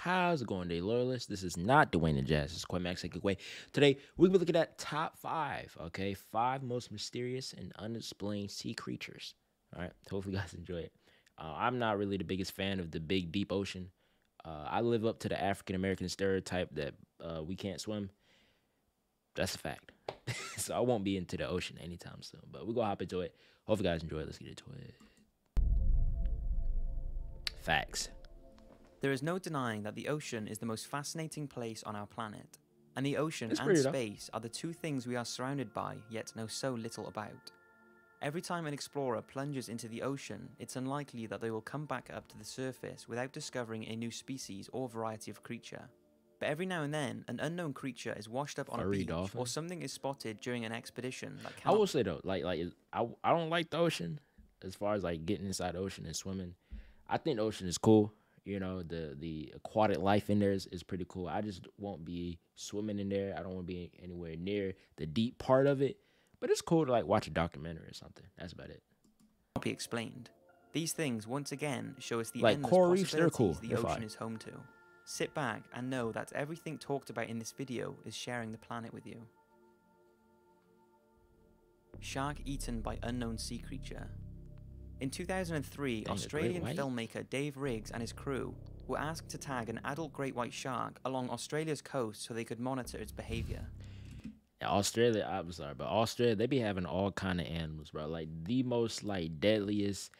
How's it going, day loyalists? This is not Dwayne and Jazz. This is Quentin Presley. Today, we'll be looking at top 5, okay? 5 most mysterious and unexplained sea creatures. All right, hopefully you guys enjoy it. I'm not really the biggest fan of the big, deep ocean. I live up to the African-American stereotype that we can't swim. That's a fact. So I won't be into the ocean anytime soon. But we're going to hop into it. Hope you guys enjoy it. Let's get into it. Facts. There is no denying that the ocean is the most fascinating place on our planet, and the ocean and space are the two things we are surrounded by yet know so little about. Every time an explorer plunges into the ocean, it's unlikely that they will come back up to the surface without discovering a new species or variety of creature. But every now and then, an unknown creature is washed up on a beach, or something is spotted during an expedition that cannot... I will say though, I don't like the ocean as far as like getting inside the ocean and swimming. I think the ocean is cool. You know, the aquatic life in there is pretty cool. I just won't be swimming in there. I don't want to be anywhere near the deep part of it. But it's cool to like watch a documentary or something. That's about it. Be explained. These things once again show us the like endless coral reefs, they're possibilities cool. the ocean is home to. Sit back and know that everything talked about in this video is sharing the planet with you. Shark eaten by unknown sea creature. In 2003, Australian filmmaker Dave Riggs and his crew were asked to tag an adult great white shark along Australia's coast so they could monitor its behavior. Yeah, Australia, I'm sorry, but Australia, they be having all kind of animals, bro. Like the most like deadliest,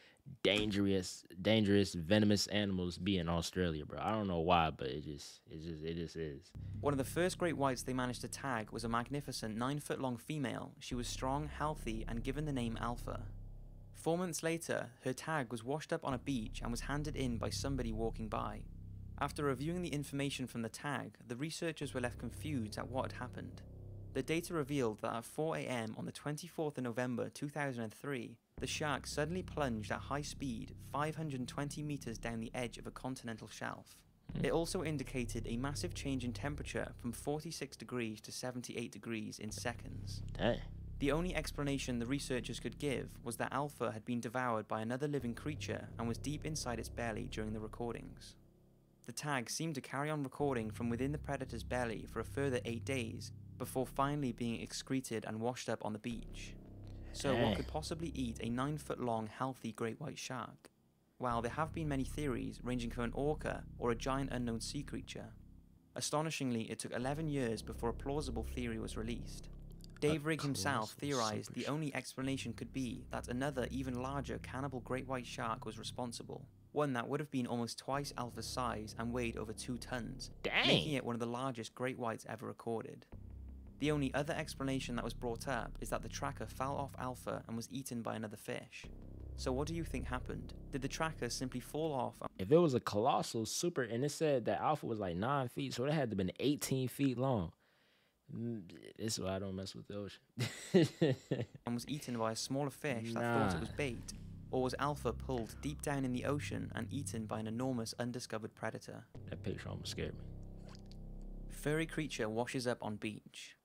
dangerous, venomous animals be in Australia, bro. I don't know why, but it just is. One of the first great whites they managed to tag was a magnificent 9-foot-long female. She was strong, healthy, and given the name Alpha. 4 months later, her tag was washed up on a beach and was handed in by somebody walking by. After reviewing the information from the tag, the researchers were left confused at what had happened. The data revealed that at 4 AM on the 24th of November 2003, the shark suddenly plunged at high speed 520 meters down the edge of a continental shelf. It also indicated a massive change in temperature from 46 degrees to 78 degrees in seconds. Dang. The only explanation the researchers could give was that Alpha had been devoured by another living creature and was deep inside its belly during the recordings. The tag seemed to carry on recording from within the predator's belly for a further 8 days, before finally being excreted and washed up on the beach. So what could possibly eat a 9-foot-long healthy great white shark? While there have been many theories ranging from an orca or a giant unknown sea creature. Astonishingly, it took 11 years before a plausible theory was released. Dave Riggs himself theorized the only explanation could be that another, even larger cannibal great white shark was responsible. One that would have been almost twice Alpha's size and weighed over 2 tons, making it one of the largest great whites ever recorded. The only other explanation that was brought up is that the tracker fell off Alpha and was eaten by another fish. So what do you think happened? Did the tracker simply fall off? If it was a colossal super, and it said that Alpha was like 9 feet, so it had to have been 18 feet long. This is why I don't mess with the ocean. And was eaten by a smaller fish that thought it was bait? Or was Alpha pulled deep down in the ocean and eaten by an enormous undiscovered predator? That picture almost scared me. Furry creature washes up on beach.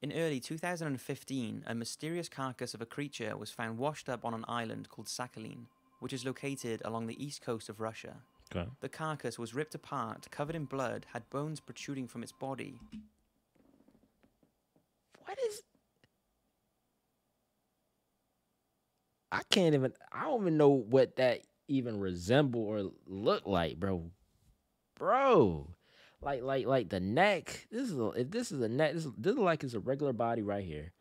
In early 2015, a mysterious carcass of a creature was found washed up on an island called Sakhalin, which is located along the east coast of Russia. Okay. The carcass was ripped apart, covered in blood, had bones protruding from its body. What is... I don't even know what that even resemble or look like, bro. Like the neck. If this is a neck, this is like it's a regular body right here.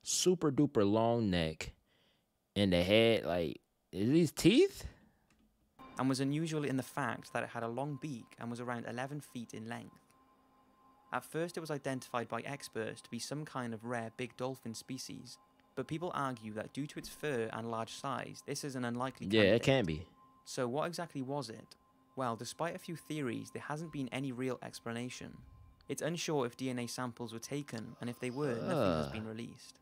Super duper long neck. And the head, like, is these teeth? And was unusual in the fact that it had a long beak and was around 11 feet in length. At first it was identified by experts to be some kind of rare big dolphin species, but people argue that due to its fur and large size, this is an unlikely candidate. Yeah, it can be. So what exactly was it? Well, despite a few theories, there hasn't been any real explanation. It's unsure if DNA samples were taken, and if they were, nothing has been released.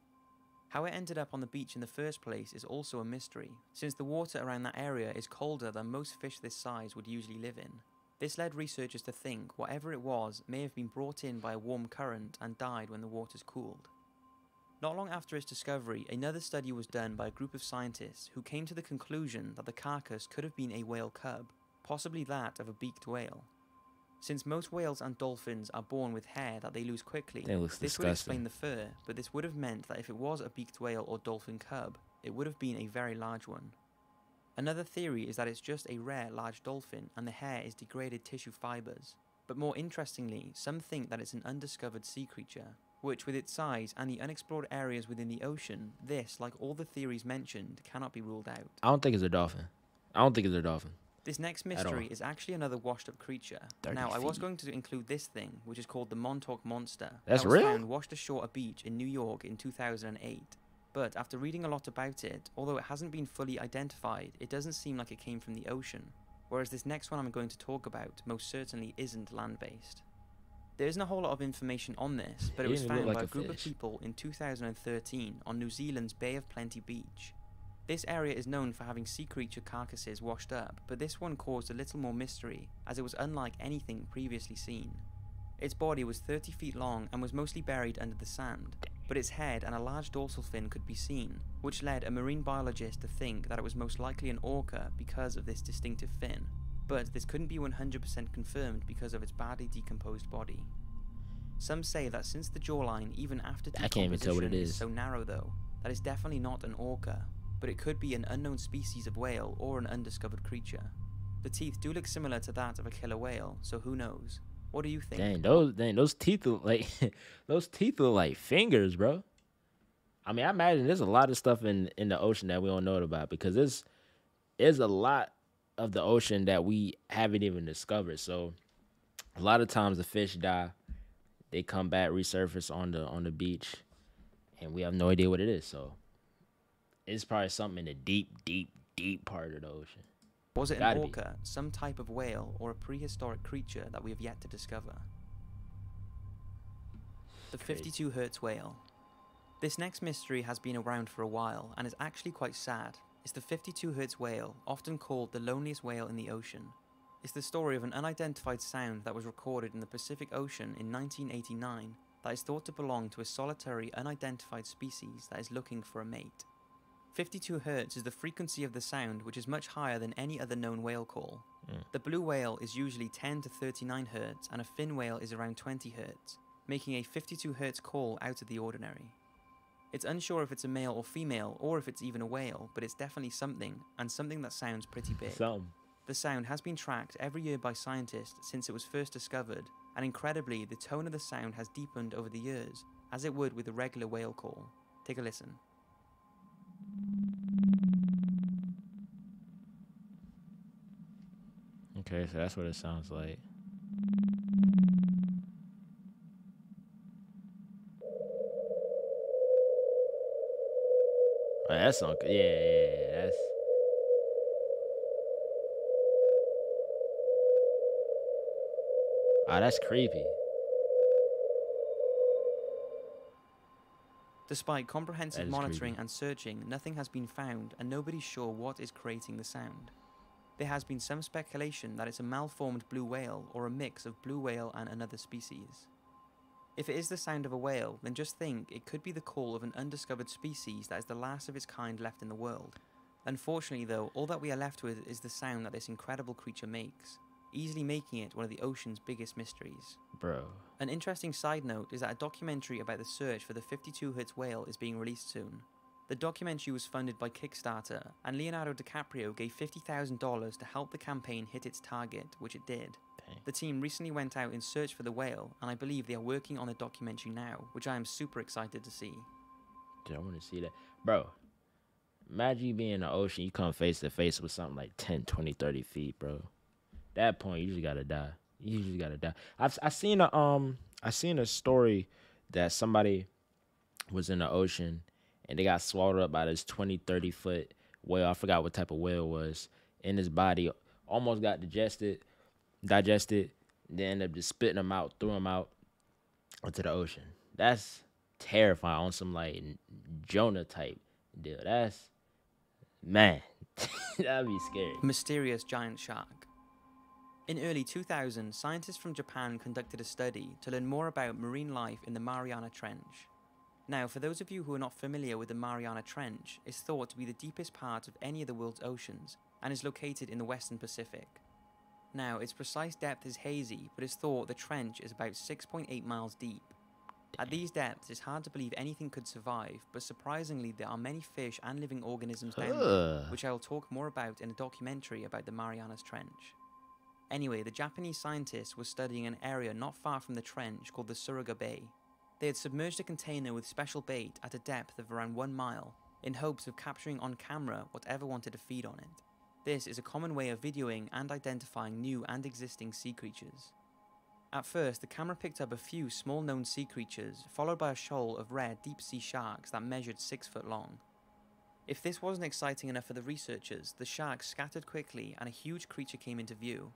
How it ended up on the beach in the first place is also a mystery, since the water around that area is colder than most fish this size would usually live in. This led researchers to think whatever it was may have been brought in by a warm current and died when the waters cooled. Not long after its discovery, another study was done by a group of scientists who came to the conclusion that the carcass could have been a whale cub, possibly that of a beaked whale. Since most whales and dolphins are born with hair that they lose quickly, this would explain the fur, but this would have meant that if it was a beaked whale or dolphin cub, it would have been a very large one. Another theory is that it's just a rare large dolphin and the hair is degraded tissue fibers. But more interestingly, some think that it's an undiscovered sea creature, which with its size and the unexplored areas within the ocean, this, like all the theories mentioned, cannot be ruled out. I don't think it's a dolphin. I don't think it's a dolphin. This next mystery is actually another washed up creature. Now, I was going to include this thing, which is called the Montauk Monster. That's that was real? found washed ashore a beach in New York in 2008. But after reading a lot about it, although it hasn't been fully identified, it doesn't seem like it came from the ocean. Whereas this next one I'm going to talk about most certainly isn't land-based. There isn't a whole lot of information on this, but it was found by a group of people in 2013 on New Zealand's Bay of Plenty beach. This area is known for having sea creature carcasses washed up, but this one caused a little more mystery, as it was unlike anything previously seen. Its body was 30 feet long and was mostly buried under the sand, but its head and a large dorsal fin could be seen, which led a marine biologist to think that it was most likely an orca because of this distinctive fin, but this couldn't be 100% confirmed because of its badly decomposed body. Some say that since the jawline, even after decomposition, I can't even tell what it is. So narrow though, that it's definitely not an orca, but it could be an unknown species of whale or an undiscovered creature. The teeth do look similar to that of a killer whale, so who knows? What do you think? Those teeth look like those teeth look like fingers, bro. I mean, I imagine there's a lot of stuff in the ocean that we don't know about, because there's a lot of the ocean that we haven't even discovered. So a lot of times the fish die, they come back, resurface on the beach, and we have no idea what it is. So it's probably something in the deep part of the ocean. Was it an orca, some type of whale, or a prehistoric creature that we have yet to discover? The 52 Hertz whale. This next mystery has been around for a while and is actually quite sad. It's the 52 Hertz whale, often called the loneliest whale in the ocean. It's the story of an unidentified sound that was recorded in the Pacific Ocean in 1989 that is thought to belong to a solitary unidentified species that is looking for a mate. 52 Hertz is the frequency of the sound, which is much higher than any other known whale call. The blue whale is usually 10 to 39 Hertz and a fin whale is around 20 Hertz, making a 52 Hertz call out of the ordinary. It's unsure if it's a male or female or if it's even a whale, but it's definitely something, and something that sounds pretty big. The sound has been tracked every year by scientists since it was first discovered, and incredibly, the tone of the sound has deepened over the years, as it would with a regular whale call. Take a listen. Okay, so that's what it sounds like. Oh, that's on. Yeah, that's. Oh, that's creepy. Despite comprehensive monitoring and searching, nothing has been found and nobody's sure what is creating the sound. There has been some speculation that it's a malformed blue whale or a mix of blue whale and another species. If it is the sound of a whale, then just think it could be the call of an undiscovered species that is the last of its kind left in the world. Unfortunately though, all that we are left with is the sound that this incredible creature makes, easily making it one of the ocean's biggest mysteries. Bro. An interesting side note is that a documentary about the search for the 52 Hertz whale is being released soon. The documentary was funded by Kickstarter, and Leonardo DiCaprio gave $50,000 to help the campaign hit its target, which it did. Dang. The team recently went out in search for the whale, and I believe they are working on a documentary now, which I am super excited to see. Dude, I want to see that. Bro, imagine you being in the ocean, you come face to face with something like 10, 20, 30 feet, bro. At that point, you just gotta die. You just gotta die. I seen a story that somebody was in the ocean and they got swallowed up by this 20, 30 foot whale. I forgot what type of whale it was. In his body, almost got digested, then ended up just spitting them out, threw them out into the ocean. That's terrifying on some like Jonah type deal. That's, man, that'd be scary. Mysterious giant shark. In early 2000, scientists from Japan conducted a study to learn more about marine life in the Mariana Trench. Now, for those of you who are not familiar with the Mariana Trench, it's thought to be the deepest part of any of the world's oceans and is located in the Western Pacific. Now, its precise depth is hazy, but it's thought the trench is about 6.8 miles deep. At these depths, it's hard to believe anything could survive, but surprisingly there are many fish and living organisms down there, which I will talk more about in a documentary about the Marianas Trench. Anyway, the Japanese scientists were studying an area not far from the trench called the Surigga Bay. They had submerged a container with special bait at a depth of around 1 mile, in hopes of capturing on camera whatever wanted to feed on it. This is a common way of videoing and identifying new and existing sea creatures. At first, the camera picked up a few small known sea creatures, followed by a shoal of rare deep sea sharks that measured 6 foot long. If this wasn't exciting enough for the researchers, the sharks scattered quickly and a huge creature came into view.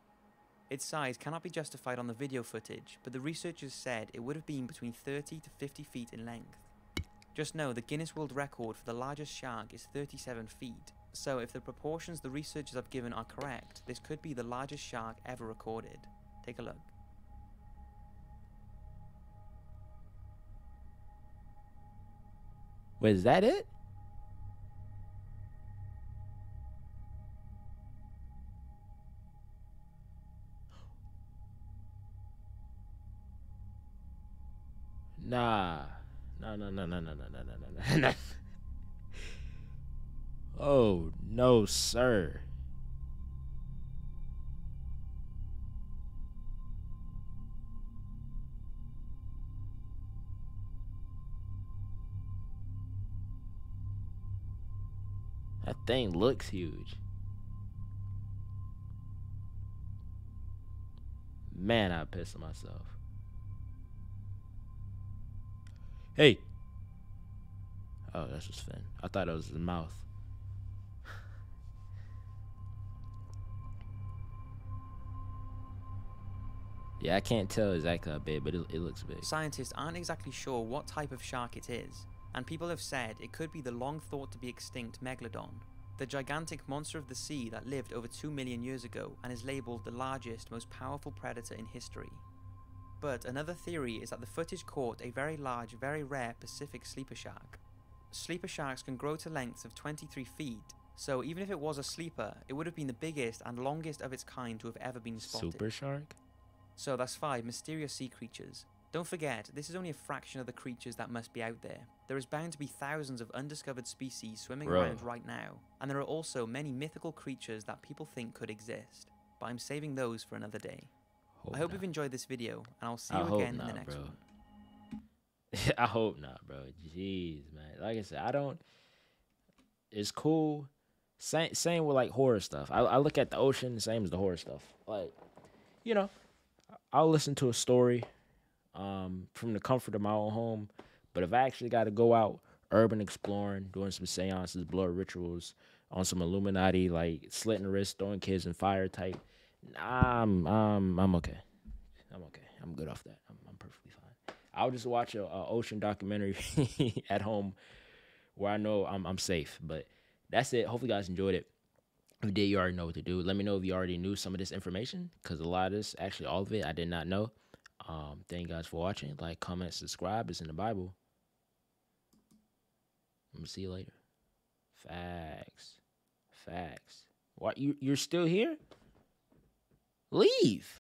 Its size cannot be justified on the video footage, but the researchers said it would have been between 30 to 50 feet in length. Just know the Guinness World Record for the largest shark is 37 feet, so if the proportions the researchers have given are correct, this could be the largest shark ever recorded. Take a look. Wait, is that it? Nah. No. Oh, no, sir. That thing looks huge. Man, I pissed myself. Hey. Oh, that's just fin. I thought it was his mouth. Yeah, I can't tell exactly how big, but it looks big. Scientists aren't exactly sure what type of shark it is, and people have said it could be the long thought to be extinct megalodon, the gigantic monster of the sea that lived over 2 million years ago and is labelled the largest, most powerful predator in history. But another theory is that the footage caught a very large, very rare Pacific sleeper shark. Sleeper sharks can grow to lengths of 23 feet, so even if it was a sleeper, it would have been the biggest and longest of its kind to have ever been spotted. Super shark? So that's 5 mysterious sea creatures. Don't forget, this is only a fraction of the creatures that must be out there. There is bound to be thousands of undiscovered species swimming around right now, and there are also many mythical creatures that people think could exist, but I'm saving those for another day. I hope you've enjoyed this video, and I'll see you again in the next one. I hope not, bro. Jeez, man. Like I said, it's cool. Same with like horror stuff. I look at the ocean the same as the horror stuff. Like, you know, I'll listen to a story from the comfort of my own home. But if I actually got to go out urban exploring, doing some seances, blood rituals, on some Illuminati, like slitting wrists, throwing kids in fire type, I'm okay. I'm okay. I'm good off that. I'm perfectly fine. I'll just watch a ocean documentary at home where I know I'm safe. But that's it. Hopefully you guys enjoyed it. If you did, you already know what to do. Let me know if you already knew some of this information, because a lot of this, actually all of it, I did not know. Thank you guys for watching. Like, comment, subscribe. It's in the Bible. I'm gonna see you later. Facts. What? You're still here? Leave.